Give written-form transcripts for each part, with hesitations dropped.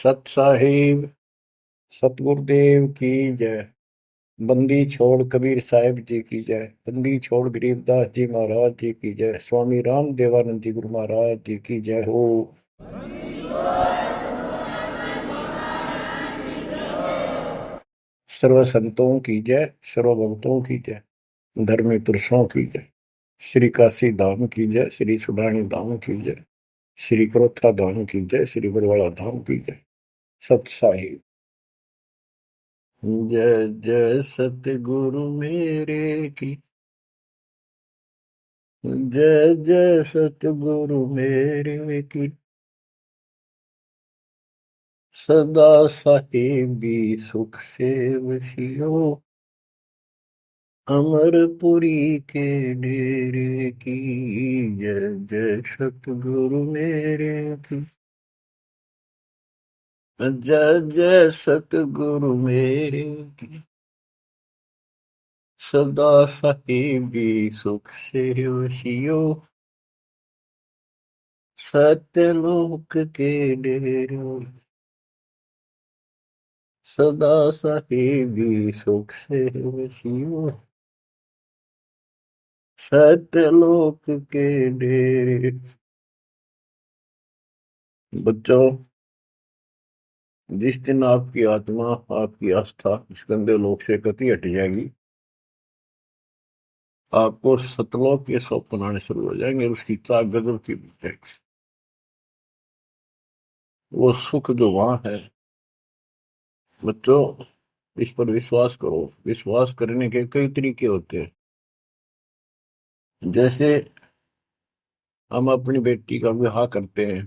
सत साहिब सतगुरुदेव की जय। बंदी छोड़ कबीर साहिब जी की जय। बंदी छोड़ गरीबदास जी महाराज जी की जय। स्वामी राम देवानंद जी गुरु महाराज जी की जय हो। सर्व संतों की जय, सर्व भक्तों की जय, धर्मी पुरुषों की जय। श्री काशी धाम की जय, श्री सुडानी धाम की जय, श्री क्रोथा धाम की जय, श्री बरवाड़ा धाम की जय। सत साहिब। जय जय सतगुरु मेरे की जय जय सतगुरु मेरे की। सदा साहिबी सुख से वसियो, अमरपुरी के डेरे की। जय जय सतगुरु मेरे की। जय जय सतगुरु मेरे की। सदा साहिबी सुख से वसियो, सत्यलोक के डेरे। सदा साहिबी सुख से वसियो, सत्यलोक के डेरे। बच्चों, जिस दिन आपकी आत्मा, आपकी आस्था इस गंदे लोक से कति हट जाएगी, आपको सतलोक के स्वप्न आने शुरू हो जाएंगे। उसकी चाक गजब की मिल जाएगी। वो सुख जो वहां है, बच्चों, इस पर विश्वास करो। विश्वास करने के कई तरीके होते हैं। जैसे हम अपनी बेटी का विवाह करते हैं,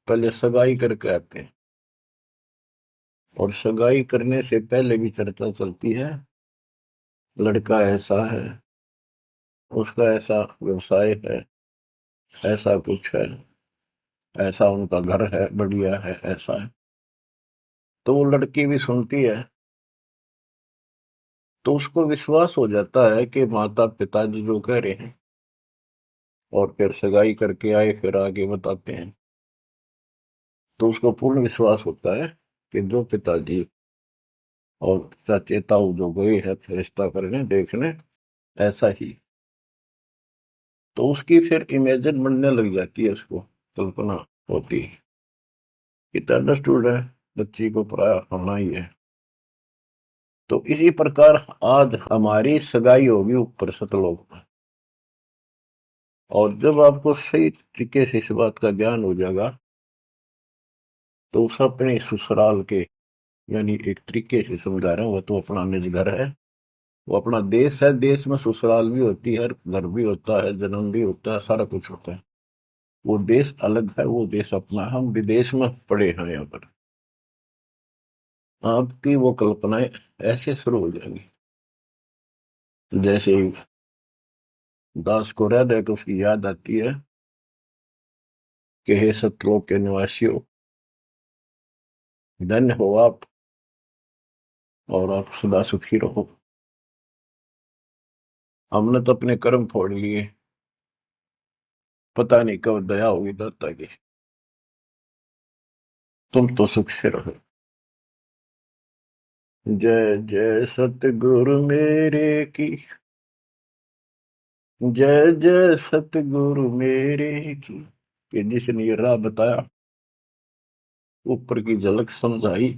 पहले सगाई करके आते हैं, और सगाई करने से पहले भी चर्चा चलती है। लड़का ऐसा है, उसका ऐसा व्यवसाय है, ऐसा कुछ है, ऐसा उनका घर है, बढ़िया है, ऐसा है। तो वो लड़की भी सुनती है, तो उसको विश्वास हो जाता है कि माता पिताजी जो कह रहे हैं, और फिर सगाई करके आए, फिर आगे बताते हैं, तो उसको पूर्ण विश्वास होता है कि जो पिताजी और चाचे ताऊ जो गए हैं रिश्ता करने देखने, ऐसा ही। तो उसकी फिर इमेजिन बनने लग जाती है, उसको कल्पना होती है। इतना अंडरस्टूड है, बच्ची को पराया होना ही है। तो इसी प्रकार आज हमारी सगाई होगी ऊपर सतलोक में। और जब आपको सही तरीके से इस बात का ज्ञान हो जाएगा, तो उस अपने ससुराल के, यानी एक तरीके से समझा रहा हूं, वो तो अपना निज घर है, वो अपना देश है। देश में ससुराल भी होती है, घर भी होता है, जन्म भी होता है, सारा कुछ होता है। वो देश अलग है, वो देश अपना है। हम विदेश में पड़े हैं यहाँ पर। आपकी वो कल्पनाएं ऐसे शुरू हो जाएंगी, जैसे ही दास को हृदय को उसकी याद आती है कि हे सतलोक के निवासियों, धन्य हो आप, और आप सदा सुखी रहो। हमने तो अपने कर्म फोड़ लिए, पता नहीं कब दया होगी दाता की। तुम तो सुख से रहो। जय जय सतगुरु मेरे की। जय जय सतगुरु मेरे की। कि जिसने ये राह बताया, ऊपर की झलक समझाई,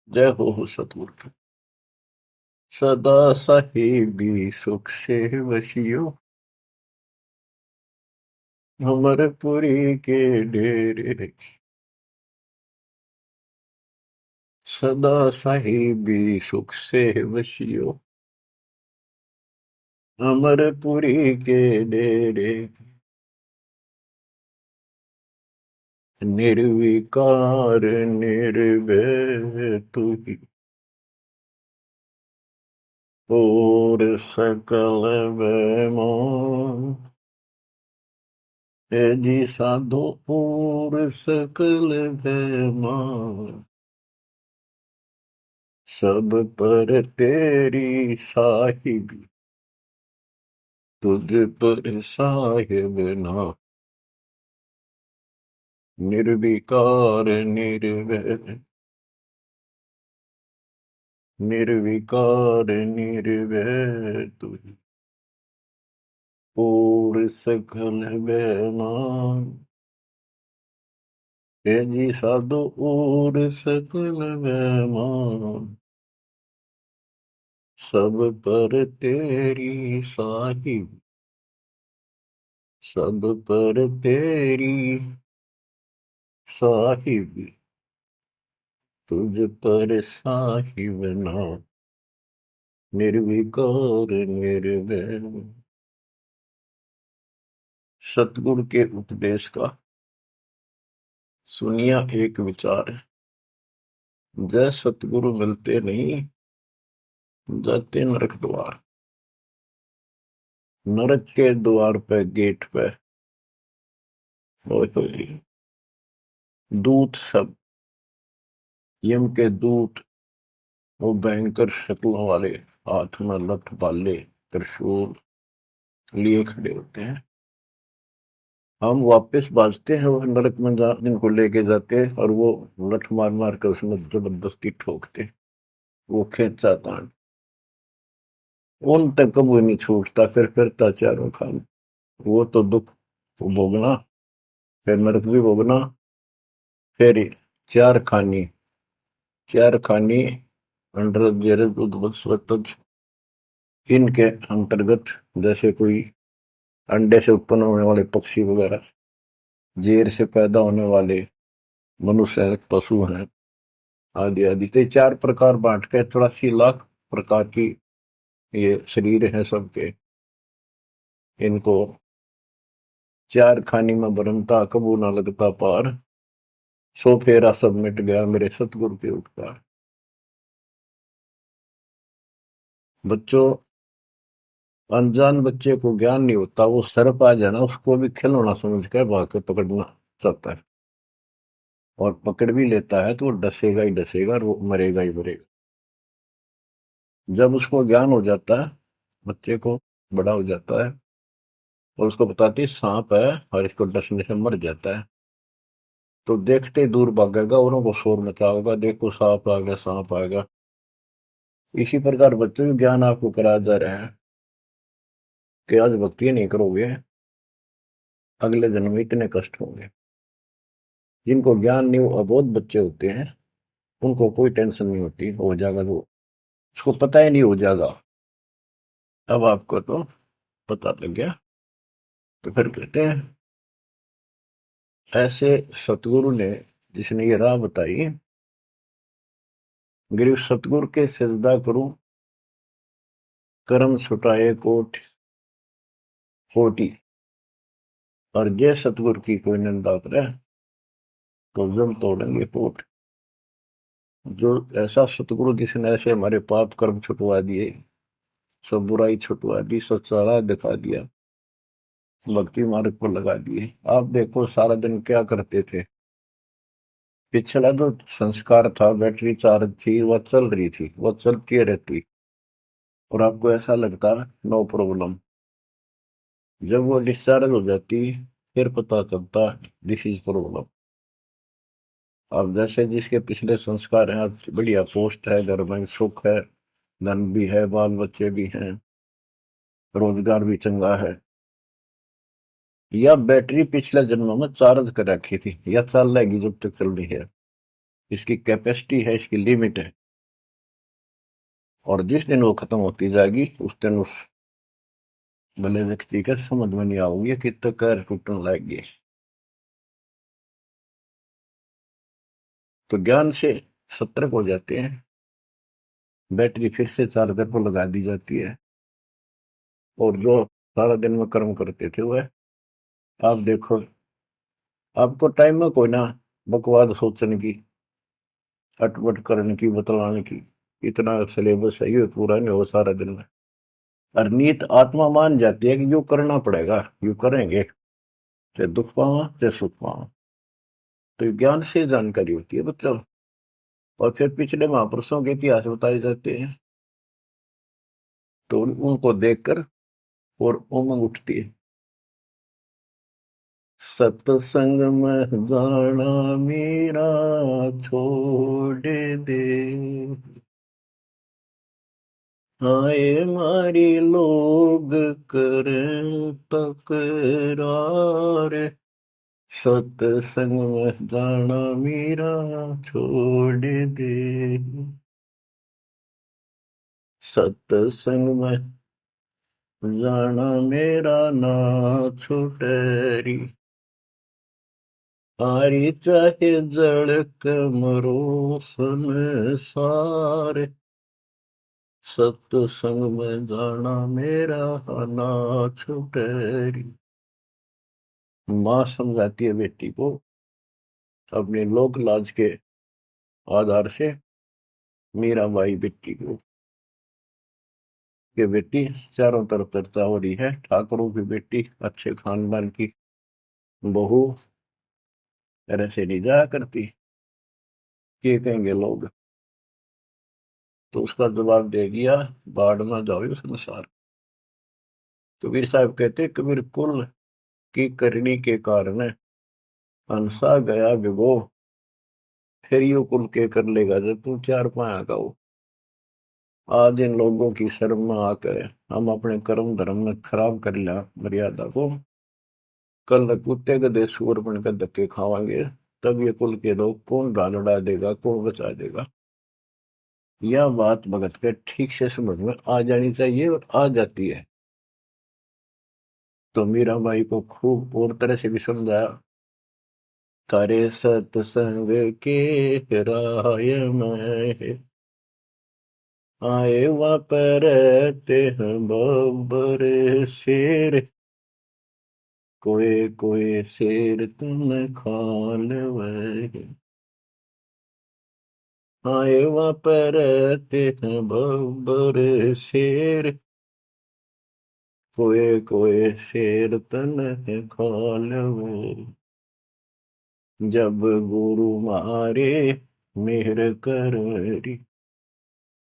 जय हो सतगुरु की। सदा साहिबी सुख से वसियो, अमरपुरी के डेरे की। सदा साहिबी सुख से वसियो, अमरपुरी के डेरे। निर्विकार निर्भय तू ही, और सकल बेमान। हे जी साधो और सकल बेमान, सब पर तेरी साहिबी, तुझ पर साहिब ना। निर्विकार निर्भय, निर्विकार निर्भय तुझ और सकल बेमान। हे जी साधु और सकल बेमान, सब पर तेरी साहिब, सब पर तेरी साहिब, तुझ पर साहिब ना, निर्विकार निर्भय। सतगुरु के उपदेश का सुनिया एक विचार है, जय सतगुरु मिलते नहीं, जाते नरक द्वार। नरक के द्वार पे, गेट पे दूत सब, यम के दूत, वो भयंकर शक्लों वाले, हाथ में लठ बाले त्रिशूल लिए खड़े होते हैं। हम वापस बाजते हैं, वो नरक में जिनको लेके जाते हैं, और वो लठ मार मार कर उसमें जबरदस्ती ठोकते, वो खेचा तांड उन तक कभी नहीं छूटता, फिर फिरता चारों खान। वो तो दुख भोगना, फिर नरक भी भोगना, फिर चार खानी, चार खानी अंडर जेरज उद्वत्सवतज, इनके अंतर्गत जैसे कोई अंडे से उत्पन्न होने वाले पक्षी वगैरह, जेर से पैदा होने वाले मनुष्य हैं, पशु हैं, आदि आदि। तो चार प्रकार बांट के 84 लाख प्रकार की ये शरीर है सबके। इनको चार खानी में बरनता, कबू ना लगता पार, सो फेरा सब मिट गया मेरे सतगुरु के उपकार। बच्चों, अनजान बच्चे को ज्ञान नहीं होता, वो सर्प आ जाए ना, उसको भी खिलौना समझ के भाग के पकड़ना चाहता है, और पकड़ भी लेता है तो वो डसेगा ही डसेगा, और वो मरेगा ही मरेगा। जब उसको ज्ञान हो जाता है, बच्चे को बड़ा हो जाता है, और उसको बताती है सांप है, और इसको डसने से मर जाता है, तो देखते ही दूर भागेगा, औरों को शोर मचाएगा, देखो सांप आ गया, सांप आ गया। इसी प्रकार बच्चों को ज्ञान आपको कराया जा रहा है कि आज भक्ति नहीं करोगे, अगले जन्म में इतने कष्ट होंगे। जिनको ज्ञान नहीं, वो अबोध बच्चे होते हैं, उनको कोई टेंशन नहीं होती, हो जाएगा तो उसको पता ही नहीं हो जाएगा। अब आपको तो पता लग गया, तो फिर कहते हैं ऐसे सतगुरु ने, जिसने ये राह बताई, गिरु सतगुरु के सिजदा करूं, कर्म छुटाए कोट कोटि, और जय सतगुरु की कोई निंदा करे, तो जब तोड़ेंगे कोट। जो ऐसा सतगुरु जिसने ऐसे हमारे पाप कर्म छुटवा दिए, सब बुराई छुटवा दी, सच्चा राह दिखा दिया, भक्ति मार्ग पर लगा दिए। आप देखो सारा दिन क्या करते थे, पिछला जो संस्कार था, बैटरी चार्ज थी, वह चल रही थी, वह चलती रहती, और आपको ऐसा लगता नो प्रॉब्लम। जब वो डिस्चार्ज हो जाती, फिर पता चलता दिस इज प्रॉब्लम। अब जैसे जिसके पिछले संस्कार हैं, बढ़िया पोस्ट है, घर में सुख है, धन भी है, बाल बच्चे भी हैं, रोजगार भी चंगा है, या बैटरी पिछले जन्मों में चार्ज कर रखी थी, या चल रहेगी जब तक चल रही है, इसकी कैपेसिटी है, इसकी लिमिट है, और जिस दिन वो खत्म होती जाएगी, उस दिन उस भले व्यक्ति के समझ में नहीं आओगे कि तो कर टूटने लगे। तो ज्ञान से सतर्क हो जाते हैं, बैटरी फिर से चार्जर पर लगा दी जाती है, और जो सारा दिन में कर्म करते थे वह, आप देखो, आपको टाइम में कोई ना बकवाद सोचने की, अटपट करने की, बतलाने की, इतना सिलेबस है, ये पूरा नहीं हो सारा दिन में। और नीत आत्मा मान जाती है कि यो करना पड़ेगा, यो करेंगे, चाहे दुख पावा चाहे सुख पावा। तो ज्ञान से जानकारी होती है मतलब। और फिर पिछले महापुरुषों के इतिहास बताए जाते हैं, तो उनको देखकर और उमंग उठती है। सत्संग में जाना मेरा छोड़ दे, आए मारी लोग करें तकरार, सत्संग में जाना मेरा छोड़ दे, सत्संग में जाना मेरा ना छुटरी, आरी चाहे जड़क मरो संसार, सत्संग में जाना मेरा ना छुटरी। माँ समझाती है बेटी को अपने लोक लाज के आधार से, मीराबाई बेटी को, कि बेटी चारों तरफ चर्चा हो रही है, ठाकुरों की बेटी, अच्छे खानदान की बहू ऐसे नहीं जाया करती, क्या कहेंगे लोग। तो उसका जवाब दे दिया, बाढ़ में जाओ संसार। कबीर साहब कहते, कबीर कुल की करनी के कारण हंसा गया भिगो, फिर यो कुल के कर लेगा जब तू चार पाया हो। आज इन लोगों की शर्म में आकर हम अपने कर्म धर्म में खराब कर लिया मर्यादा को, कल कुत्ते गधे सूअर बनकर धक्के खावांगे, तब ये कुल के लोग कौन डालड़ा देगा, कौन बचा देगा। यह बात भगत के ठीक से समझ में आ जानी चाहिए, और आ जाती है। तो मीराबाई को खूब और तरह से भी समझाया, तारे सत्संग के राय में आए वापरते हैं बब्बर शेर, कोई कोई शेर तुम खाल वह, आए वापरते हैं बब्बर शेर, कोई कोई शेर तन खाल वह, जब गुरु मारे मेहर करी,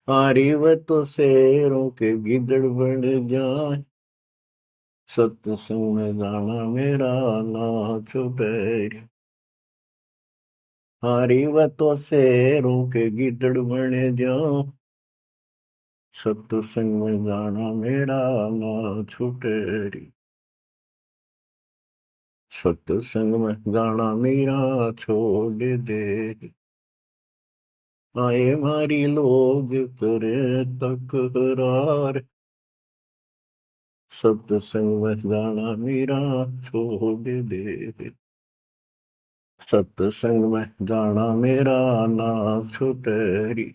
हारी व तो शेरों के गिदड़ बन जाए, सत्संग में जाना मेरा ना छुटरी, हारी व तो शेरों के गिदड़ बन जाओ, सत्संग में जाना मेरा ना छुटरी, सत्संग में जाना मेरा छोड़ दे, आए मारी लोग करे तकरार, सत्संग में जाना मेरा छोड़ दे, सत्संग में जाना मेरा ना छुटरी,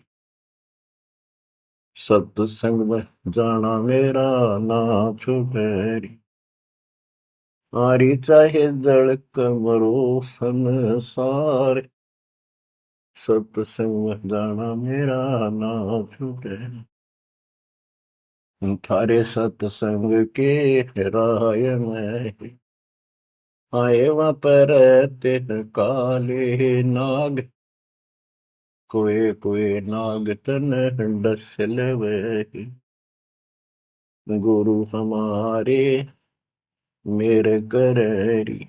सत्संग में जाना मेरा ना छुटरी, आरी चाहे जड़क मरो संसार, सत्संग में जाना मेरा ना छुटरी, थारे सत्संग के राय में आए वहाँ पर तिन काले नाग, कोई कोई नाग तन डसल वे, गुरु हमारे मेरे करी,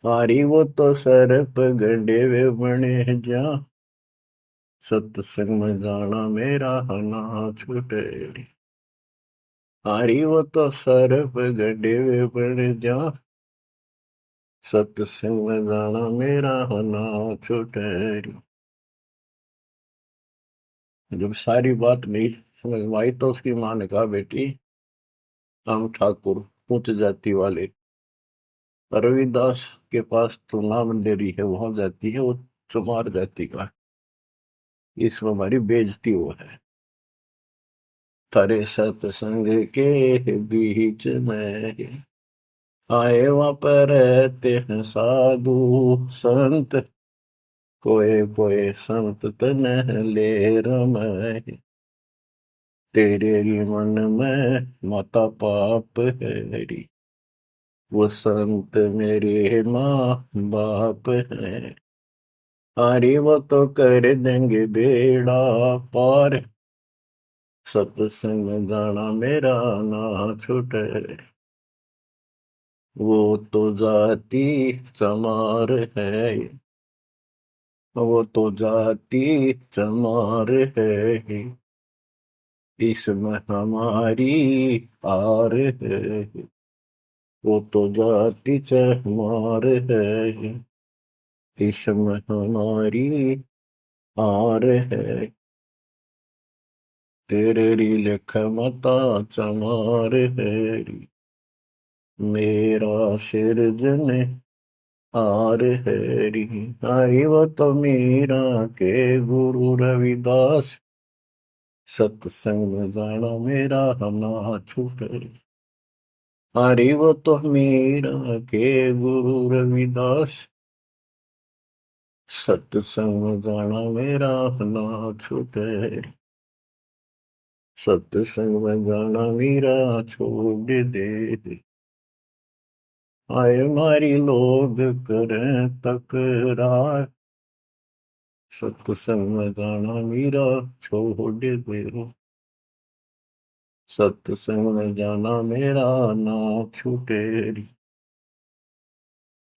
हारी वो तो सरप गंडे वे बने जा, सत्संग में जाना मेरा ना छुटरी, हारी वो तो सरप गंडे वे बने जा, सत्संग में जाना मेरा ना छुटरी। जब सारी बात नहीं समझ में आई तो उसकी माँ ने कहा, बेटी हम ठाकुर उच्च जाति वाले, रविदास के पास तो नाम ले रही है, वहां जाती है, वो चमार जाति का, इसमें हमारी बेइज्जती हो है। थारे सत्संग के बीच में आए वहां पर रहते हैं साधु संत, कोई कोई संत तन ले रमय, तेरे ही मन में माता पाप है, वो संत मेरे माँ बाप है, अरे वो तो कर देंगे बेड़ा पार, सत्संग में जाना मेरा ना छूटे। वो तो जाती चमार है, वो तो जाती चमार है, इसमें हमारी हार है। वो तो जाति चमार है, इसमें हमारी हार है। तेरे री लिख मता चमार है, मेरा सिरजन हार है री। हरि वो तो मीरा के गुरु रविदास, सत्संग में जाना मेरा ना छूटे। हरि वो तो मीरा के गुरु रविदास, सत्संग में जाना मेरा ना छूटे। सत्संग में जाना मेरा छोड़ दे, आए मारी लोग करें तकरार, सत्संग में जाना मेरा छोड़ दे। सत्संग में जाना मेरा ना छूटे,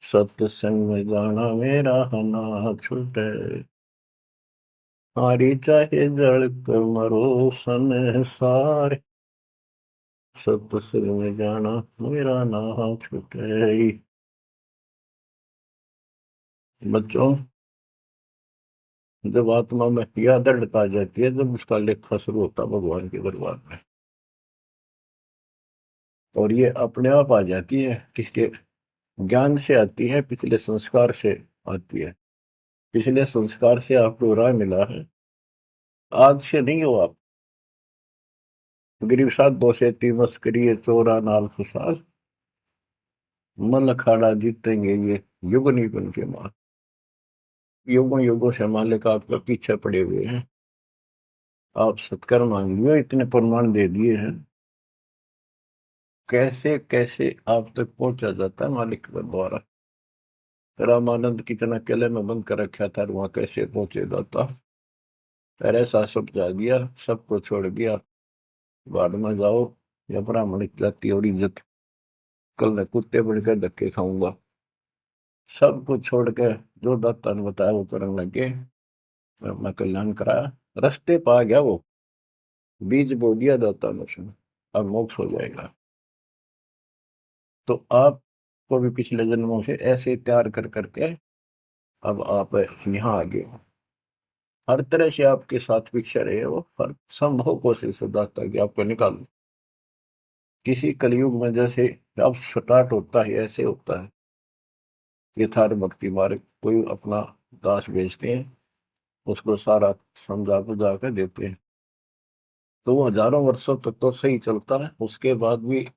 सत्संग में जाना मेरा ना छूटे। हारी चाहे जड़ कर मरो संसार, सत्संग में जाना मेरा ना छूटे। बच्चों, जब आत्मा में यह दृढ़ता आ जाती है, जब उसका लेखा शुरू होता है भगवान के दरबार में, और ये अपने आप आ जाती है, किसके ज्ञान से आती है, पिछले संस्कार से आती है। पिछले संस्कार से आपको राह मिला है, आज से नहीं हो आप। गरीब साथ दो से तीन मस्करी चोरा नाल फसाद, मन अखाड़ा जीतेंगे ये युग निगुन के मार। युगों युगों से मालिक आपका पीछे पड़े हुए हैं, आप सत्कर्म मांगिए, इतने प्रमाण दे दिए हैं। कैसे कैसे आप तक पहुंचा जाता है मालिक के द्वारा। रामानंद कितना किले में बंद कर रखा था, वहां कैसे पहुंचे जाता। फिर ऐसा सब जा दिया, सबको छोड़ दिया, बाढ़ में जाओ या ब्राह्मण जाति और इज्जत, कल मैं कुत्ते बढ़कर धक्के खाऊंगा। सब कुछ छोड़ के जो दाता ने बताया वो करने लगे, अपना कल्याण कराया, रास्ते पा गया वो, बीज बो दिया दाता ने उसने, अब मोक्ष हो जाएगा। तो आपको भी पिछले जन्मों से ऐसे तैयार कर करके अब आप यहाँ आ गए। हर तरह से आपके साथ भिक्षा रहे वो, हर संभव कोशिश से दाता कि आपको निकालो। किसी कलयुग में जैसे अब स्टार्ट होता है ऐसे होता है, यथार्थ भक्ति मार्ग, कोई अपना दास बेचते हैं, उसको सारा समझा बुझा कर देते हैं, तो वो हजारों वर्षों तक तो सही चलता है, उसके बाद भी,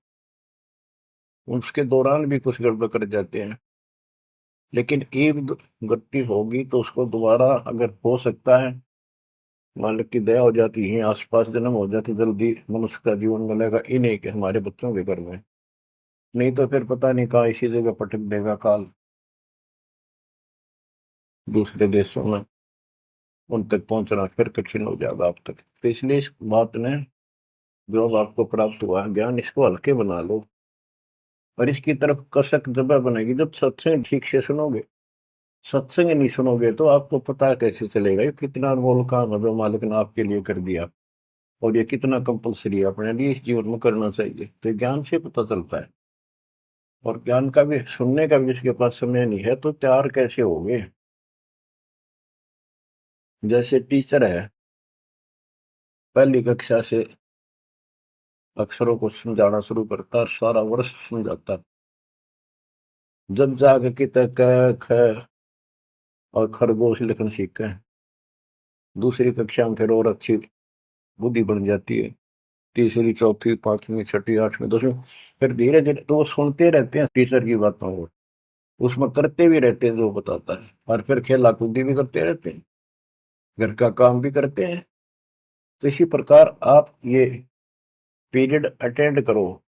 उसके दौरान भी कुछ गड़बड़ कर जाते हैं। लेकिन एक गलती होगी तो उसको दोबारा अगर हो सकता है, मालिक की दया हो जाती है, आसपास जन्म हो जाती, जल्दी मनुष्य का जीवन मिलेगा, इन्हीं के हमारे बच्चों के घर में। नहीं तो फिर पता नहीं कहाँ इसी जगह पटक देगा काल, दूसरे देशों में उन तक पहुंचना फिर कठिन हो जाएगा आप तक। तो इसलिए इस बात ने, जो अब आपको प्राप्त हुआ है ज्ञान, इसको हल्के बना लो, और इसकी तरफ कसक जब बनेगी जब सत्संग ठीक से सुनोगे। सत्संग नहीं सुनोगे तो आपको पता कैसे चलेगा ये कितना अनमोल काम है जो मालिक ने आपके लिए कर दिया, और ये कितना कंपलसरी है अपने लिए इस जीवन में करना चाहिए। तो ज्ञान से पता चलता है, और ज्ञान का भी सुनने का भी जिसके पास समय नहीं है तो तैयार कैसे होगे। जैसे टीचर है, पहली कक्षा से अक्षरों को समझाना शुरू करता है, सारा वर्ष समझाता है, जब जाके कितने क ख और खरगोश लिखना सीखते हैं, दूसरी कक्षा में फिर और अच्छी बुद्धि बन जाती है, तीसरी चौथी पांचवी छठी आठवीं दसवीं, फिर धीरे धीरे तो वो सुनते रहते हैं टीचर की बातों को, उसमें करते भी रहते हैं जो बताता है, और फिर खेला कूदी भी करते रहते हैं, घर का काम भी करते हैं। तो इसी प्रकार आप ये पीरियड अटेंड करो,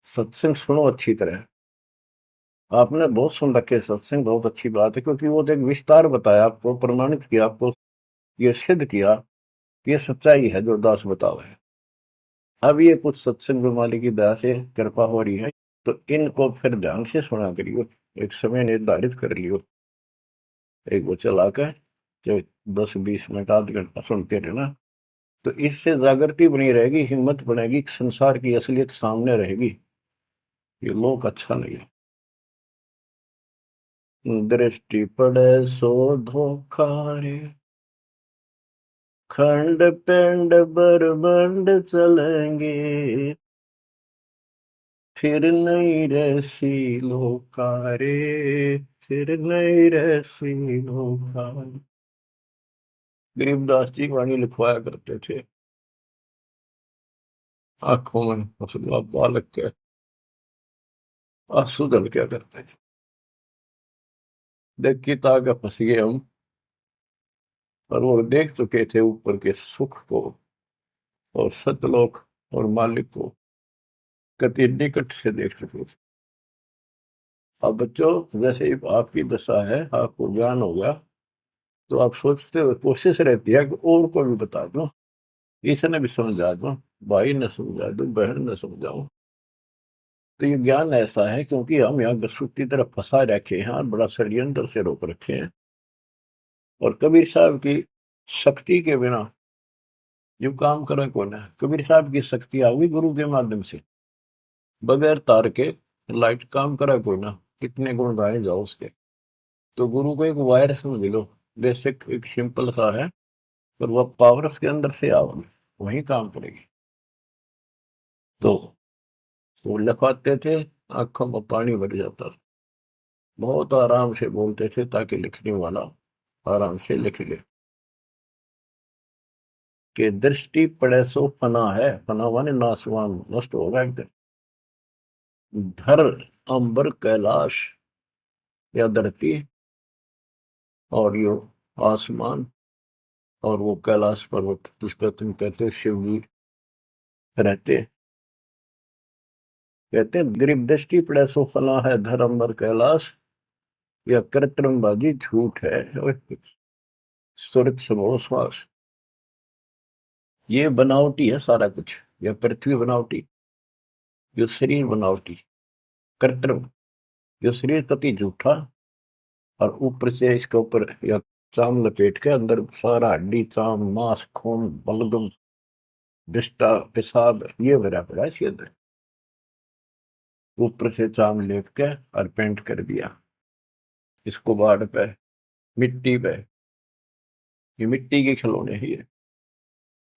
सत्संग सुनो अच्छी तरह। आपने बहुत सुन रखे सत्संग, बहुत अच्छी बात है, क्योंकि वो एक विस्तार बताया आपको, प्रमाणित किया आपको, ये सिद्ध किया कि ये सच्चाई है जो दास बताओ है। अब ये कुछ सत्संग मालिक की दया से कृपा हो रही है, तो इनको फिर ध्यान से सुना करियो, एक समय निर्धारित कर लियो, एक वो चला कर जो 10-20 मिनट आध घंटा सुनते रहना। तो इससे जागृति बनी रहेगी, हिम्मत बनेगी, संसार की असलियत सामने रहेगी, ये लोक अच्छा नहीं है। दृष्टि पड़े सो धोखा रे, खंड पिंड बरबंड चलेंगे, फिर नहीं रहसी लोका रे, फिर नहीं रहसी लोका। गरीबदास जी वाणी लिखवाया करते थे, आंखों में हंसुआ बालक के आंसू दल क्या करते थे। देख की ताकत फंस गए हम, पर वो देख चुके थे ऊपर के सुख को और सतलोक और मालिक को कति निकट से देख चुके थे। अब बच्चों, जैसे ही आपकी दशा है, आपको ज्ञान होगा, तो आप सोचते हो, कोशिश रहती है कि और को भी बता दूं, इसने भी समझा दूं, भाई ने समझा दूं, बहन ने समझाऊं। तो ये ज्ञान ऐसा है क्योंकि हम यहाँ गसूट की तरफ फंसा रखे हैं और बड़ा षड्यंत्र से रोक रखे हैं। और कबीर साहब की शक्ति के बिना जो काम करे कौन है? कबीर साहब की शक्ति आई गुरु के माध्यम से, बगैर तार के लाइट काम करा कोई ना, कितने गुण गाए जाओ उसके। तो गुरु को एक वायर समझ लो, बेसिक एक सिंपल सा है, पर वह पावर उसके अंदर से आओ, वही काम करेगी। तो वो लिखवाते थे, आंखों में पानी भर जाता था। बहुत आराम से बोलते थे ताकि लिखने वाला आराम से लिख ले। कि दृष्टि पड़े सो फना है, फना माने नासवान, नष्ट होगा एक दिन। धर अंबर कैलाश या धरती और यो आसमान और वो कैलाश पर्वत जिसका तुम कहते हो शिव जी रहते, कहते हैं गरीब दृष्टि पड़े सो फना है, धर अंबर कैलाश या कृत्रिम बाजी झूठ है, सुरत समो श्वास। ये बनावटी है सारा कुछ, यह पृथ्वी बनावटी, यो शरीर बनावटी, कृत्रिम, यो शरीर कति झूठा, और ऊपर से इसके ऊपर या चाम लपेट के अंदर सारा हड्डी चाम मांस खून बलगम विष्टा पेशाब ये भरा पड़ा है इसके अंदर। ऊपर से चाम लेप के और पेंट कर दिया इसको बाढ़ पे, मिट्टी पे, ये मिट्टी के खिलौने ही है।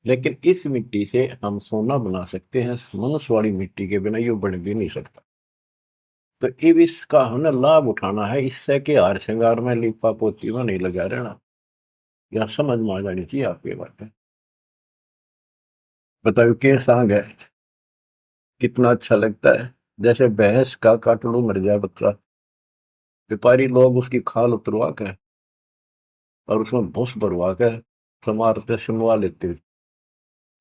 लेकिन इस मिट्टी से हम सोना बना सकते हैं, मनुष्य वाली मिट्टी के बिना ये बन भी नहीं सकता। तो अब इसका हमें लाभ उठाना है, इससे के हार श्रृंगार में लिपा पोती में नहीं लगा रहना। या समझ में आ जानी चाहिए आपकी बात है। बताओ के सांग है, कितना अच्छा लगता है। जैसे भैंस का काटड़ू मर जाए बच्चा, व्यापारी लोग उसकी खाल उतरवा के और उसमें भूस भरवा के समारते सुनवा लेते,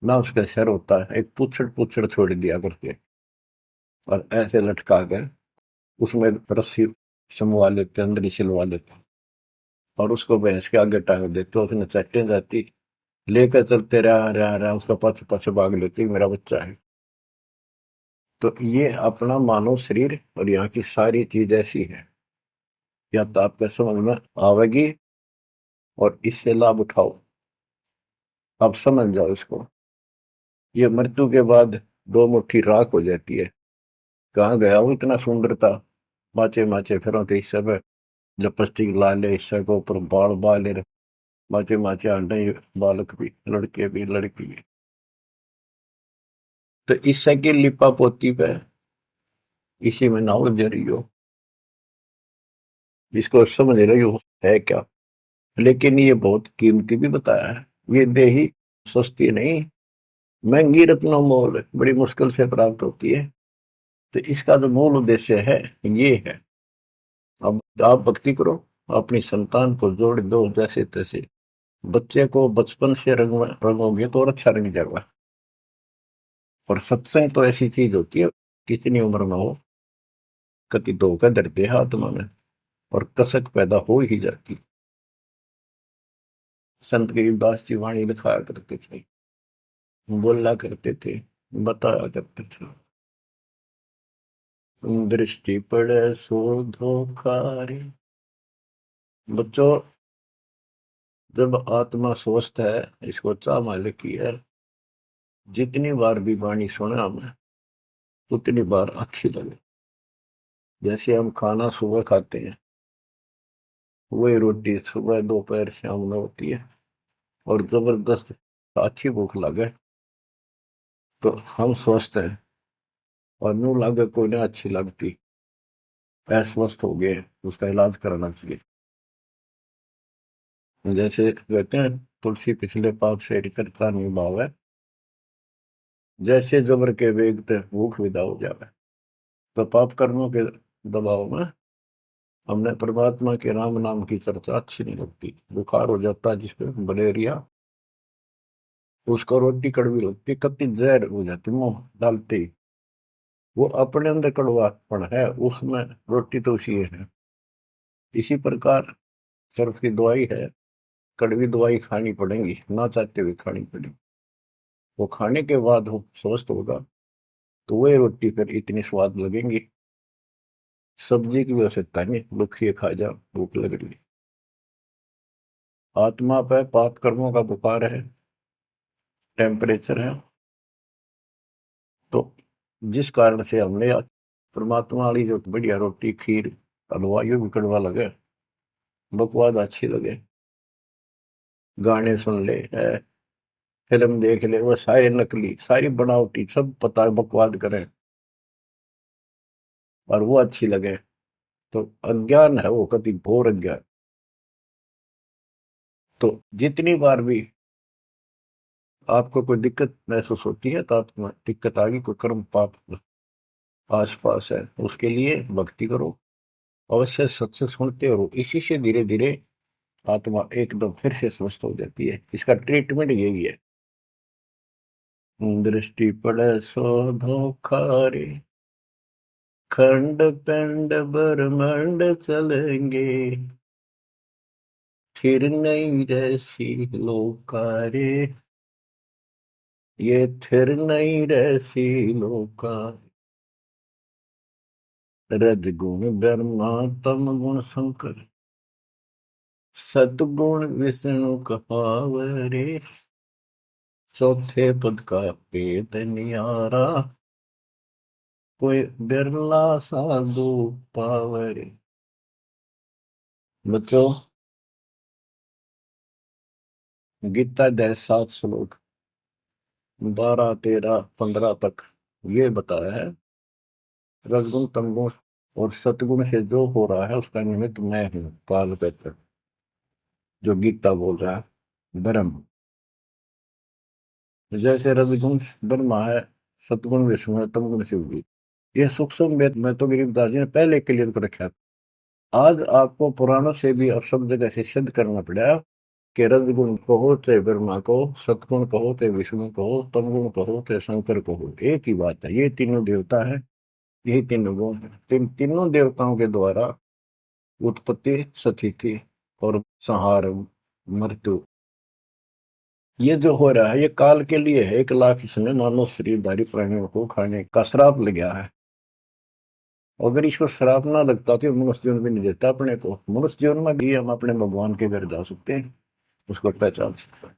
ना उसका सर होता है, एक पुछड़ पुछड़ छोड़ दिया करते और ऐसे लटका कर उसमें रस्सी समवा लेते, अंदर ही सिलवा लेते और उसको भैंस के आगे टांग देते, उसने चट्टे जाती, लेकर चलते रहा उसका पछ पछ भाग लेती, मेरा बच्चा है। तो ये अपना मानव शरीर और यहाँ की सारी चीज ऐसी है, या तो आपके समझ में आवेगी और इससे लाभ उठाओ, आप समझ जाओ इसको। ये मृत्यु के बाद दो मुट्ठी राख हो जाती है, कहाँ गया वो इतना सुंदर था, माचे माचे फिर तो इस सब लिपस्टिक ला ले, इससे को ऊपर बाल बाल माचे माचे अंडे, बालक भी, लड़के भी, लड़की भी। तो इससे की लिपा पोती पे इसी में ना उलझ रही हो, इसको समझ रही हो है क्या। लेकिन ये बहुत कीमती भी बताया है, ये देही सस्ती नहीं, महंगी रत्नों मोल बड़ी मुश्किल से प्राप्त होती है। तो इसका जो मूल उद्देश्य है ये है। अब आप भक्ति करो, अपनी संतान को जोड़ दो जैसे तैसे, बच्चे को बचपन से रंगोगे तो और अच्छा रंग जाएगा। और सत्संग तो ऐसी चीज होती है, कितनी उम्र में हो, कति धोखा धरते है आत्मा में और कसक पैदा हो ही जाती। संत गरीबदास जी वाणी लिखाया करते थे, बोला करते थे, बताया करते थे। दृष्टि पड़े सो धोखा रे। बच्चों, जब आत्मा स्वस्थ है, इसको चाह मालिक की है, जितनी बार भी वाणी सुने हमें उतनी बार अच्छी लगे। जैसे हम खाना सुबह खाते हैं, वही रोटी सुबह दोपहर शाम में होती है, और जबरदस्त अच्छी भूख लगे तो हम स्वस्थ हैं, और नू लगे कोई ना अच्छी लगती, अस्वस्थ हो गए, उसका इलाज कराना चाहिए। जैसे कहते हैं, तुलसी पिछले पाप से करता नहीं भाव है, जैसे जबर के वेग ते भूख विदा हो जावे। तो पाप कर्मों के दबाव में हमने परमात्मा के राम नाम की चर्चा अच्छी नहीं लगती। बुखार हो जाता है जिसपे मलेरिया, उसको रोटी कड़वी लगती, कत्ती जहर हो जाती मुंह डालते ही। वो अपने अंदर कड़वापन है, उसमें रोटी तो उसी है। इसी प्रकार सर्फ की दवाई है, कड़वी दवाई खानी पड़ेगी, ना चाहते हुए खानी पड़ेगी। वो खाने के बाद वो स्वस्थ होगा, तो वही रोटी फिर इतनी स्वाद लगेंगी। सब्जी की भी आवश्यकता नहीं, रुखिए खा जा, भूख लग रही। आत्मा पे पाप कर्मों का बुखार है, टेम्परेचर है, तो जिस कारण से हमने परमात्मा वाली जो बढ़िया रोटी खीर हलवा यो भी कड़वा लगे, बकवाद अच्छी लगे, गाने सुन ले है, फिल्म देख ले, वो सारे नकली सारी बनावटी सब पता है, बकवाद करें और वो अच्छी लगे, तो अज्ञान है, वो कति घोर अज्ञान। तो जितनी बार भी आपको कोई दिक्कत महसूस होती है, तो आप दिक्कत आ गई, कोई कर्म पाप आस पास है, उसके लिए भक्ति करो, अवश्य सत्संग सुनते रहो। इसी से धीरे धीरे आत्मा एकदम फिर से स्वस्थ हो जाती है। इसका ट्रीटमेंट यही है। दृष्टि पड़े सो धोखा रे, खंड पिंड ब्रह्मांड चलेंगे, फिर नहीं रहसी लोकारे, ये थिर नहीं रहसी लोका। रजगुण ब्रह्मा तम गुण शंकर, सतगुण विष्णु कहावरे, चौथे पद का पेद नियारा, कोई बिरला साधु पावरे। बच्चों, गीता अध्याय 7 श्लोक 12 13 15 तक ये बताया है, रजगुण तमगुण और सतगुण से जो हो रहा है उसका निमित्त मैं हूं, काल कहते, जो गीता बोल रहा है ब्रह्म। जैसे रजगुण ब्रह्मा है, सतगुण विष्णु है, तमगुण शिव जी। ये सूक्ष्म वेद में तो गरीबदास जी ने पहले क्लियर कर रखा था। आज आपको पुराणों से भी और सब जगह से सिद्ध करना पड़ा कि रजगुण कहो चाहे ब्रह्मा कहो, सतगुण कहो चाहे विष्णु कहो, तमगुण कहो चाहे शंकर कहो, एक ही बात है, ये तीनों देवता है, यही तीनों गुण है। तीनों देवताओं के द्वारा उत्पत्ति, स्थिति और संहार, मृत्यु, ये जो हो रहा है ये काल के लिए है। 1 लाख इसने मानव शरीरधारी प्राणियों को खाने का श्राप लग गया है। अगर इसको श्राप ना लगता तो मनुष्य जीवन भी नहीं देता अपने को। मनुष्य जीवन में भी हम अपने भगवान के घर जा सकते हैं, उसको पहचान सकते हैं।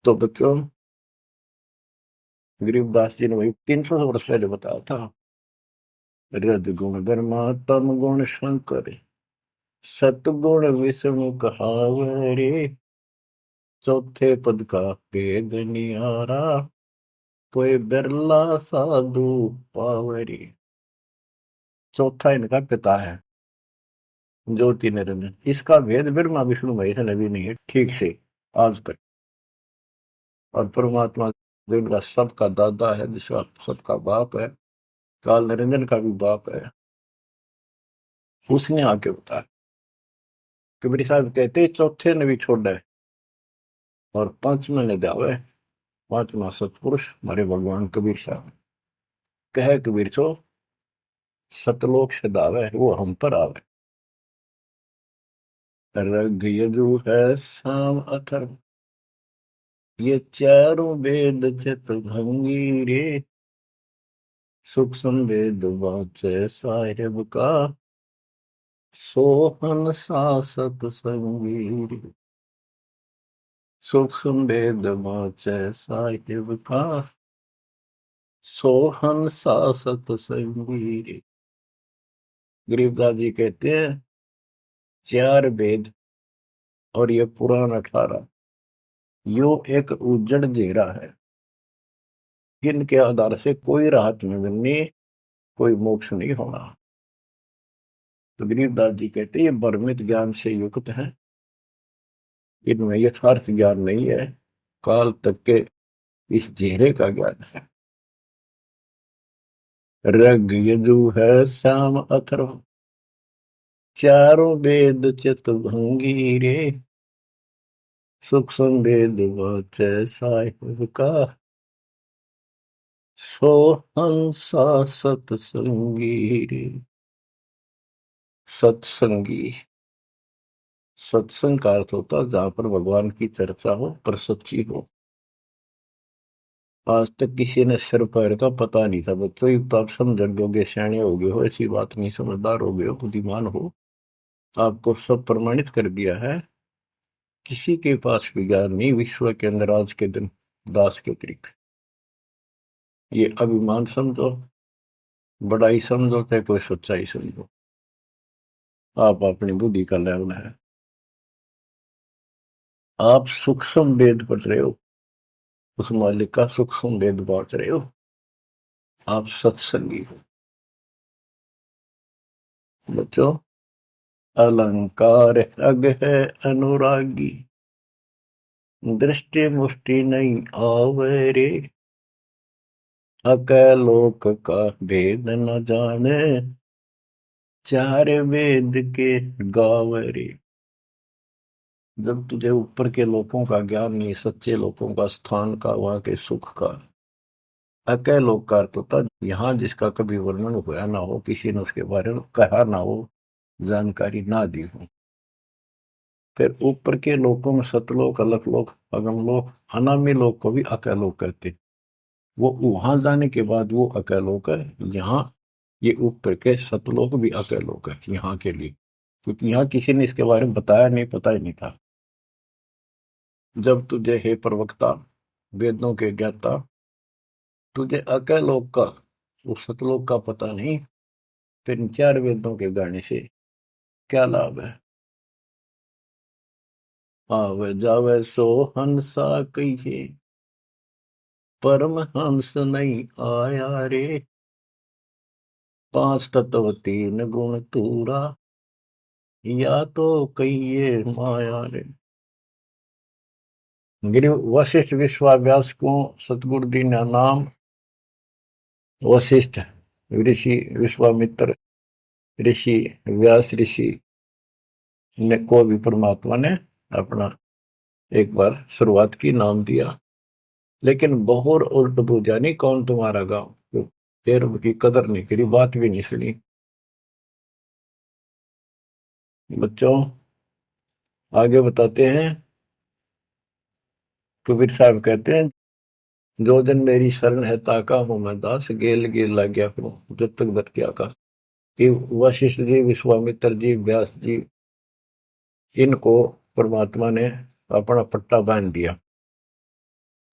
तो बच्चों, गरीबदास जी ने वही 300 वर्ष पहले बताया था, रजगुण ब्रह्मा तम गुण शंकर, सतगुण विष्णु कहावरे, चौथे पद का भेद निहारा, कोई बिरला साधु पावरी। चौथा इनका पिता है, ज्योति निरंजन। इसका भेद ब्रह्मा विष्णु महेश ने भी नहीं है ठीक से आज तक। और परमात्मा जो इनका सबका दादा है, जिसका सबका बाप है, काल निरंजन का भी बाप है, उसने आके बताया। कबीर साहब कहते चौथे ने भी छोड़ा है और पांचवें ने दावे। पांचवा सतपुरुष हमारे भगवान कबीर साहब कहे, कबीर सो सतलोक से दावे वो हम पर आवे। रग यजु है साम अथर्व, ये चारों वेद चित भंगी रे, सुख संवेद वाचे साहिब का, सोहन सा सतसंगी। सुख संवेद वाचे साहिब का, सोहन सा सतसंगी। गरीबदास जी कहते हैं 4 वेद और ये पुराण 18 यो एक उज्जड़ घेरा है, इनके आधार से कोई राहत नहीं मिलनी, कोई मोक्ष नहीं होना। तो गरीबदास जी कहते हैं ये भ्रमित ज्ञान से युक्त है, इनमें यथार्थ ज्ञान नहीं है, काल तक के इस घेरे का ज्ञान है। ऋग यजु है साम अथर्व, चारों वेद चित भंगी रे। सुख संवेद वाचे साहिब का, सोहंसा सतसंगी रे। सत्संगी, सत्संग का अर्थ होता जहां पर भगवान की चर्चा हो पर सच्ची हो। आज तक किसी ने सिर पैर का पता नहीं था बच्चों, ये तो आप समझ लोगे, सियाने हो गए हो, ऐसी बात नहीं, समझदार हो गए हो, बुद्धिमान हो, आपको सब प्रमाणित कर दिया है। किसी के पास भी ज्ञान नहीं विश्व के अंदर आज के दिन दास के अतिरिक्त। ये अभिमान समझो, बड़ाई समझो, चाहे कोई सच्चाई समझो, आप अपनी बुद्धि का लेवल है। आप सूक्ष्म वेद पढ़ रहे हो, उस मालिक का सूक्ष्म वेद बांट रहे हो, आप सत्संगी हो। बच्चों, अलंकार अग है अनुरागी, दृष्टि मुष्टि नहीं आवे रे। अकय लोक का भेद न जाने, 4 वेद के गावे रे। जब तुझे ऊपर के लोकों का ज्ञान नहीं, सच्चे लोकों का, स्थान का, वहां के सुख का, अकय लोक का अर्थ होता यहाँ जिसका कभी वर्णन हुआ ना हो, किसी ने उसके बारे में कहा ना हो, जानकारी ना दी हो। फिर ऊपर के लोकों में सतलोक, अलख लोक, अगम लोक, अनामी लोक को भी अकय लोक कहते। वो वहां जाने के बाद वो अकय लोक है। यहाँ ये ऊपर के सतलोक भी अकय लोक है यहाँ के लिए, क्योंकि यहाँ किसी ने इसके बारे में बताया नहीं, पता ही नहीं था। जब तुझे हे प्रवक्ता, वेदों के ज्ञाता, तुझे अकय लोक का, उस सतलोक का पता नहीं, फिर इन 4 वेदों के गाने से क्या लाभ है। आवे जावे सो हंसा कहिए, परम हंस नहीं आया रे। 5 तत्व 3 गुण तूरा, या तो कहिए माया रे। गिरि वशिष्ठ विश्वाव्यास को सतगुरु दी ना नाम, वशिष्ठ ऋषि, विश्वामित्र ऋषि, व्यास ऋषि ने को भी परमात्मा ने अपना एक बार शुरुआत की, नाम दिया, लेकिन बहुत उल्ट पूजा नहीं, कौन तुम्हारा गांव, फिर की कदर नहीं करी, बात भी नहीं सुनी। बच्चों, आगे बताते हैं। कबीर साहब कहते हैं जो दिन मेरी शरण है ताका हूं मैं दास, गेल गेल ला गया करूं जब तक बत क्या का। कि वशिष्ठ जी, विश्वामित्र जी, व्यास जी, इनको परमात्मा ने अपना पट्टा बांध दिया,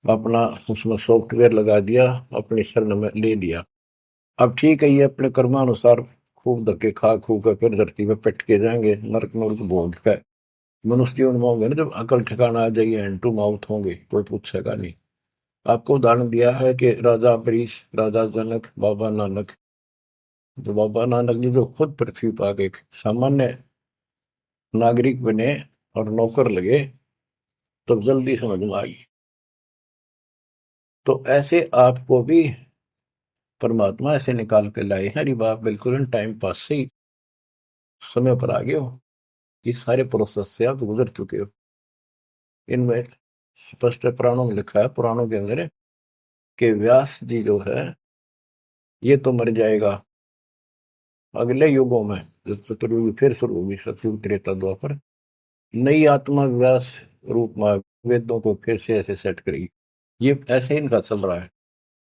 अपना उसमें सॉफ्टवेयर लगा दिया, अपनी शरण में ले लिया। अब ठीक है, ये अपने कर्मानुसार खूब धक्के खा खू कर फिर धरती में पिट के जाएंगे, नरक नरक भोग कर मनुष्य जीवन में होंगे ना, जब अकल ठिकाना आ जाइए, हैंड टू माउथ होंगे, कोई पूछेगा नहीं। आपको उदाहरण दिया है कि राजा अम्बरीश, राजा जनक, बाबा नानक, जो बाबा नानक जी जो खुद पृथ्वी पर आ गए, सामान्य नागरिक बने और नौकर लगे, तो जल्दी समझ में आ गई। तो ऐसे आपको भी परमात्मा ऐसे निकाल के लाए हैं, अरे बाप बिल्कुल इन टाइम पास से ही समय पर आ गए हो, ये सारे प्रोसेस से आप गुजर चुके हो। इनमें स्पष्ट पुराणों में लिखा है, पुराणों के अंदर है कि व्यास जी जो है ये तो मर जाएगा, अगले युगों में जब चतुर्युग फिर शुरू होगी, सतयुग, त्रेता, द्वापर, नई आत्मा व्यास रूप में वेदों को फिर से ऐसे सेट करेगी। ये ऐसे इनका चल रहा है।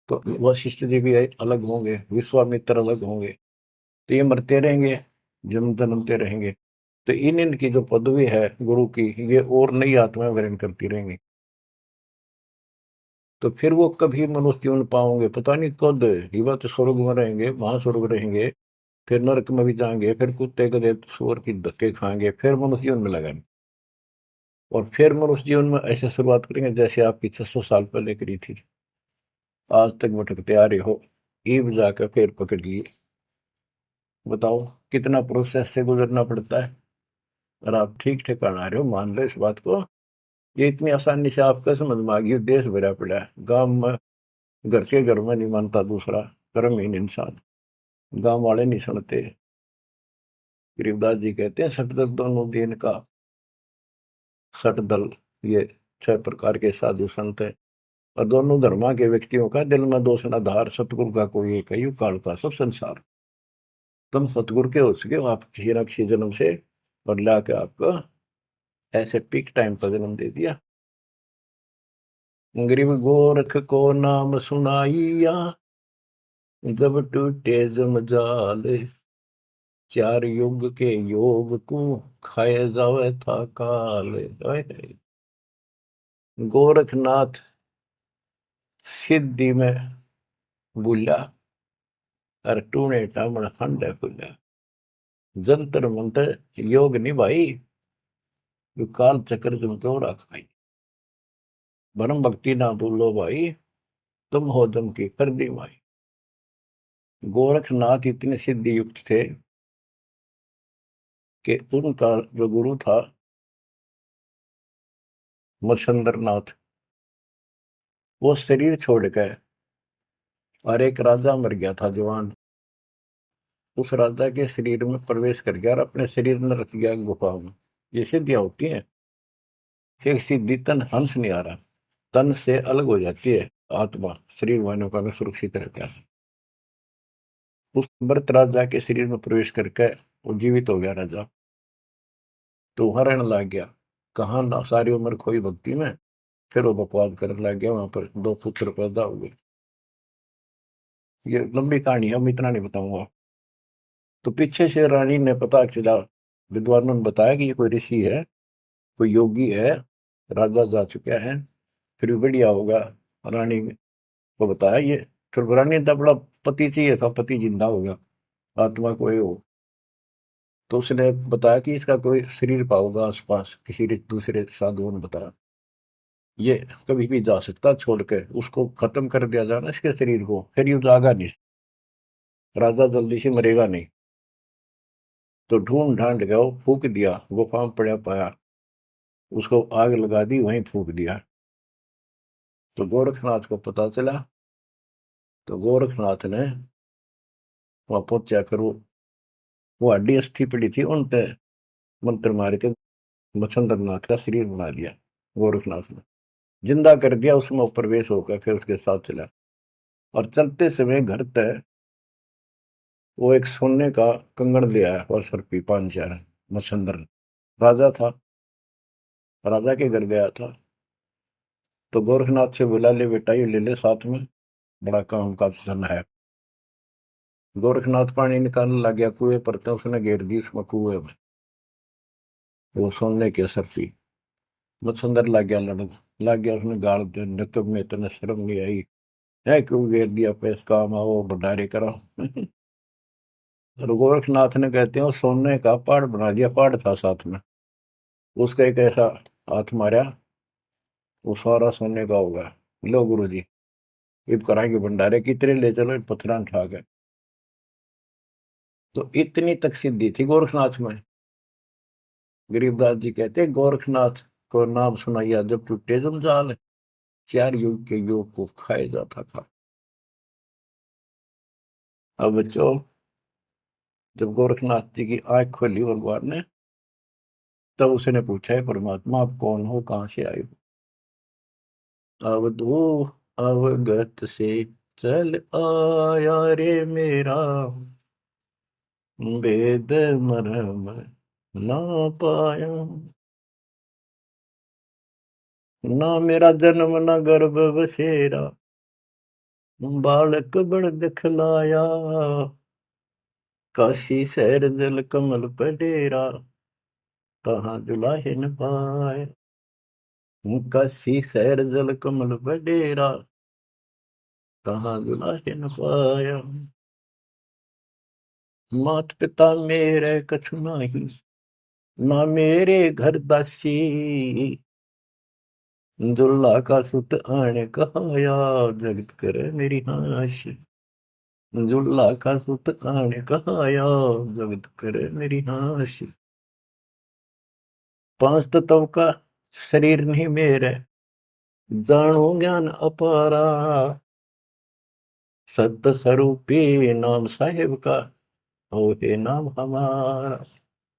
तो वशिष्ठ जी भी अलग होंगे, विश्वामित्र अलग होंगे, तो ये मरते रहेंगे, जन्म जन्मते रहेंगे। तो इन इनकी जो पदवी है गुरु की, ये और नई आत्माएं ग्रहण करती रहेंगी। तो फिर वो कभी मनुष्य जीवन पाओगे पता नहीं कद। ये बात स्वर्ग में रहेंगे, महास्वर्ग रहेंगे, फिर नरक में भी जाएंगे, फिर कुत्ते गधे सूअर की धक्के खाएंगे, फिर मनुष्य जीवन में लगाएंगे। और फिर मनुष्य जीवन में ऐसे शुरुआत करेंगे जैसे आपकी 600 साल पहले करी थी, आज तक भटकते आ रहे हो, ईब जाकर फिर पकड़ लिए। बताओ कितना प्रोसेस से गुजरना पड़ता है। और आप ठीक ठिकाना आ रहे हो, मान लो इस बात को। ये इतनी आसानी से आपका समझ में आ गई। देश भरा पड़ा है, गांव में घर के घर में नहीं मानता दूसरा, कर्महीन इंसान, गांव वाले नहीं सुनते। गरीबदास जी कहते हैं सटदल दोनों दिन का। सटदल ये 6 प्रकार के साधु संत है, और दोनों धर्मा के व्यक्तियों का दिल में दोष न धार, सतगुरु का कोई एक है, काल का सब संसार। तुम सतगुरु के हो सके हो आप किसी न किसी जन्म से, और ला के आपको ऐसे पीक टाइम पर जन्म दे दिया। गरीब गोरख को नाम सुनाइया, जब टूटे जमजाल, 4 युग के योग को खाए जावे था काल। गोरखनाथ सिद्धि में बुला, और टूणे टामण हंडे खुला। जंतर मंतर योग नहीं भाई, जो काल चक्र तुम तो रखाई। भरम भक्ति ना भूलो भाई, तुम हो दम की कर दी भाई। गोरखनाथ इतने सिद्धि युक्त थे कि उनका जो गुरु था मच्छंद्र नाथ, वो शरीर छोड़ गए, और एक राजा मर गया था जवान, उस राजा के शरीर में प्रवेश कर गया और अपने शरीर में रख गया गुफा में। ये सिद्धियां होती हैं। फिर सिद्धि तन हंस नहीं आ रहा, तन से अलग हो जाती है आत्मा, शरीर वालों का में सुरक्षित रहता है। उस मृत राजा के शरीर में प्रवेश करके वो जीवित हो गया राजा। तो हरण लग गया, कहा ना सारी उम्र खोई भक्ति में, फिर वो बकवास करने लग गया। वहां पर 2 पुत्र पैदा हुए। ये लंबी कहानी है, मैं इतना नहीं बताऊंगा। तो पीछे से रानी ने पता चला, विद्वानों ने बताया कि ये कोई ऋषि है, कोई योगी है, राजा जा चुका है, फिर भी बढ़िया होगा। रानी को बताया ये, फिर रानी ने तो बड़ा पति चाहिए था, पति जिंदा हो गया, आत्मा कोई हो। तो उसने बताया कि इसका कोई शरीर पाओगा आसपास, किसी दूसरे साधुओं ने बताया ये कभी भी जा सकता, छोड़ के उसको खत्म कर दिया जाना इसके शरीर को, फिर ये जागा नहीं, राजा जल्दी से मरेगा नहीं। तो ढूंढ ढांड गया, फूक दिया, गुफा में पड़ा पाया, उसको आग लगा दी, वहीं फूक दिया। तो गोरखनाथ को पता चला, तो गोरखनाथ ने वहां पहुंचा कर वो हड्डी अस्थि पड़ी थी उन पे मंत्र मार के मच्छंद्र नाथ का शरीर बना दिया। गोरखनाथ ने जिंदा कर दिया, उसमें प्रवेश होकर फिर उसके साथ चला। और चलते समय घर तक वो एक सोने का कंगन ले आया, और सर पी 5 4। मच्छंद्र राजा था, राजा के घर गया था। तो गोरखनाथ से बोला, ले बेटा ये ले ले साथ में, बड़ा काम का धन है। गोरखनाथ पानी निकालने लग गया कुएं पर, तो उसने घेर दी उसमें कुएं में, वो सोने के सर्फी। मच्छंदर लग गया लड़न, लग गया उसने गाल दे, नकब में इतने शर्म नहीं आई है, क्यों घेर दिया, पैस काम आओ भंडारे करो। और गोरखनाथ ने कहते हैं वो सोने का पहाड़ बना दिया, पहाड़ था साथ में, उसका एक ऐसा हाथ मारा, वो सारा सोने का होगा। लो गुरु जी, इब कराएंगे भंडारे, कितने ले चलो, पत्थर उठा के। तो इतनी तक सिद्धि थी गोरखनाथ में। गरीबदास जी कहते हैं गोरखनाथ को नाम सुनाइया, जब टूटे जंजाल, 4 युग के योग को खाए जाता था। अब बच्चों, जब गोरखनाथ जी की आंख खोली भगवान ने, तब उसने पूछा है परमात्मा आप कौन हो, कहां से आए हो। अवधू अवगत से चल आया रे मेरा, वेद मरम ना पाया। ना मेरा जन्म न गर्भ बसेरा, बालक बड़ दिखलाया, काशी शहर जल कमल पर डेरा, तहाँ दुलाहे न पाए। काशी शहर जल कमल पर डेरा, तहाँ दुलाहे न पाया। मात पिता मेरे कछु नाही, ना मेरे घर दासी, दुल्ला का सुत आने कहाया, जगत करे मेरी नाश। दुल्ला का सुत आने कहाया, जगत करे मेरी नाश। पांच तत्व का शरीर नहीं मेरे, जानो ज्ञान अपारा, सत्य स्वरूपी नाम साहिब का, हो हे नाम हमारा।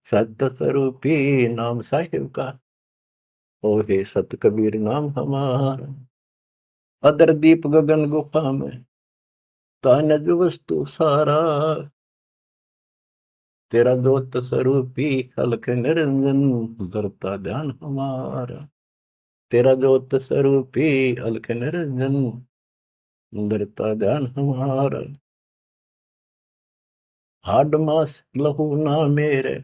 सत्य स्वरूपी नाम साहिब का, हो हे सत कबीर नाम हमारा। अदर दीप गगन गुफा में, तानज वस्तु सारा, तेरा ज्योत स्वरूपी हलक निरंजन, धरता ध्यान हमारा। तेरा ज्योत स्वरूपी हलक निरंजन, धरता ध्यान हमारा। हाड मास लहू ना मेरे,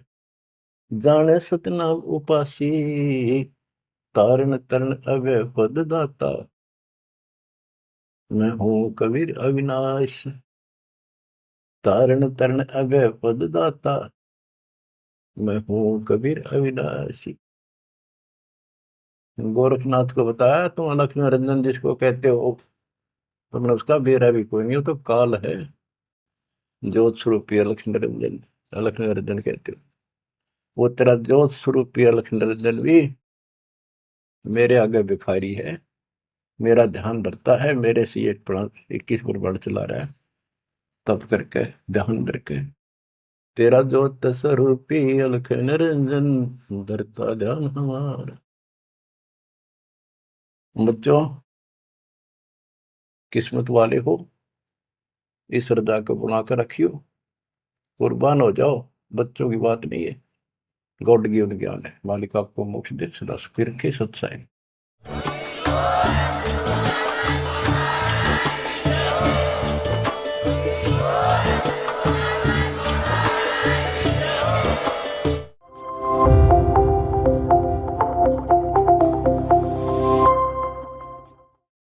जाने सतनाम उपासी, तारण तरण अवय पद दाता, मैं हूँ कबीर अविनाश। तारण तरण अवय पद दाता, मैं हूँ कबीर अविनाशी। गोरखनाथ को बताया, तुम अलख निरंजन जिसको कहते हो, तुमने उसका बेरा भी कोई नहीं हो, तो काल है। ज्योत स्वरूपी अलख निरंजन, अलख निरंजन कहते हो। वो तेरा ज्योत स्वरूपी अलख निरंजन भी मेरे आगे भिखारी है, मेरा ध्यान रखता है, मेरे से 21 पुराण चला रहा है, तब करके ध्यान करके। तेरा ज्योत स्वरूपी अलख निरंजन, धरता ध्यान हमारा। बच्चों, किस्मत वाले हो, इस श्रद्धा को बनाकर रखियो, कुर्बान हो जाओ। बच्चों की बात नहीं है, गॉड गिवन ज्ञान है। मालिक आपको मोक्ष दे, सदा सुखी रखे। सत्साई।